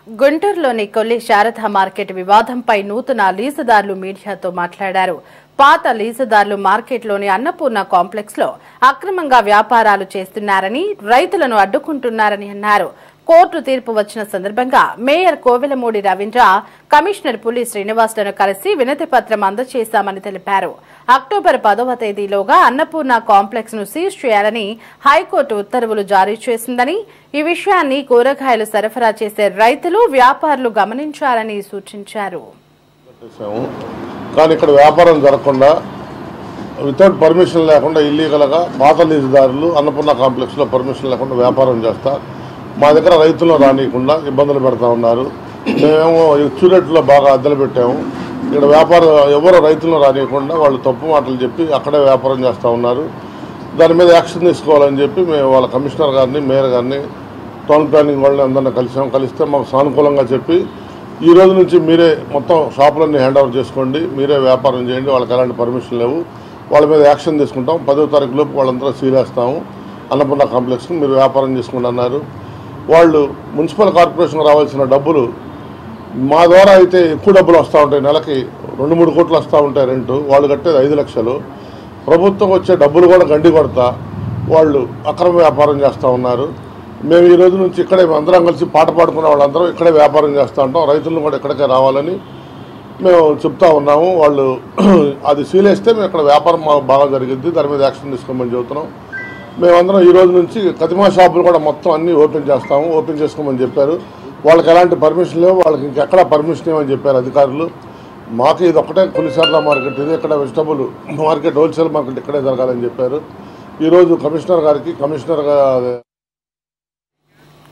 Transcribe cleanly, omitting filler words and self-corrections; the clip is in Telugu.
గుంటూరులోని కొల్లి శారదా మార్కెట్ వివాదంపై నూతన లీజుదారులు మీడియాతో మాట్లాడారు. పాత లీజుదారులు మార్కెట్లోని అన్నపూర్ణ కాంప్లెక్స్ లో అక్రమంగా వ్యాపారాలు చేస్తున్నారని, రైతులను అడ్డుకుంటున్నారని అన్నారు. కోర్టు తీర్పు వచ్చిన సందర్భంగా మేయర్ కోవెలమూడి రవీంద్ర, కమిషనర్ పులి శ్రీనివాసులను కలిసి వినతి పత్రం అందజేశామని తెలిపారు. అక్టోబర్ 10వ తేదీలోగా అన్నపూర్ణ కాంప్లెక్స్ ను సీజ్ చేయాలని హైకోర్టు ఉత్తర్వులు జారీ చేసిందని, ఈ విషయాన్ని కూరగాయలు సరఫరా చేసే రైతులు, వ్యాపారులు గమనించాలని సూచించారు. కానీ ఇక్కడ వ్యాపారం జరగకుండా వితౌట్ పర్మిషన్ లేకుండా ఇల్లీగల్గా పాత లీజుదారులు అన్నపూర్ణ కాంప్లెక్స్లో పర్మిషన్ లేకుండా వ్యాపారం చేస్తా మా దగ్గర రైతులను రానియకుండా ఇబ్బందులు పెడతా ఉన్నారు. మేమేమో రేట్లో బాగా అద్దెలు పెట్టాము. ఇక్కడ వ్యాపారం ఎవరో రైతులను రానియకుండా వాళ్ళు తప్పు మాటలు చెప్పి అక్కడే వ్యాపారం చేస్తూ ఉన్నారు. దాని మీద యాక్షన్ తీసుకోవాలని చెప్పి మేము వాళ్ళ కమిషనర్ గారిని, మేయర్ గారిని, టౌన్ ప్లానింగ్ వాళ్ళని అందరినీ కలిస్తే మాకు సానుకూలంగా చెప్పి ఈ రోజు నుంచి మీరే మొత్తం షాపులన్నీ హ్యాండ్ ఓవర్ చేసుకోండి, మీరే వ్యాపారం చేయండి, వాళ్ళకి ఎలాంటి పర్మిషన్ లేవు, వాళ్ళ మీద యాక్షన్ తీసుకుంటాం, 10వ తారీఖు లోపు వాళ్ళందరూ సీలేస్తాము, అన్నపూర్ణ కాంప్లెక్స్కి మీరు వ్యాపారం చేసుకోండి అన్నారు. వాళ్ళు మున్సిపల్ కార్పొరేషన్కి రావాల్సిన డబ్బులు మా ద్వారా అయితే ఎక్కువ డబ్బులు వస్తూ ఉంటాయి, నెలకి 2-3 కోట్లు వస్తూ ఉంటాయి రెంటు, వాళ్ళు కట్టేది 5 లక్షలు. ప్రభుత్వం వచ్చే డబ్బులు కూడా గండి కొడతా వాళ్ళు అక్రమ వ్యాపారం చేస్తూ ఉన్నారు. మేము ఈ రోజు నుంచి ఇక్కడే అందరం కలిసి పాట పాడుకున్న వాళ్ళందరం ఇక్కడే వ్యాపారం చేస్తూ ఉంటాం, రైతులను కూడా ఇక్కడికే రావాలని మేము చెప్తా ఉన్నాము. వాళ్ళు అది సీలేస్తే మేము ఇక్కడ వ్యాపారం బాగా జరిగింది, దాని మీద యాక్షన్ తీసుకోమని చెబుతున్నాం. మేమందరం ఈ రోజు నుంచి కతిమా షాపులు కూడా మొత్తం అన్నీ ఓపెన్ చేస్తాము, ఓపెన్ చేసుకోమని చెప్పారు. వాళ్ళకి ఎలాంటి పర్మిషన్ లేవు, వాళ్ళకి ఇంకెక్కడ పర్మిషన్ ఇవ్వమని చెప్పారు అధికారులు. మాకు ఇది ఒక్కటే కొల్లిశారదా మార్కెట్, ఇది ఇక్కడ వెజిటబుల్ మార్కెట్, హోల్సేల్ మార్కెట్ ఇక్కడే జరగాలని చెప్పారు. ఈరోజు కమిషనర్ గారికి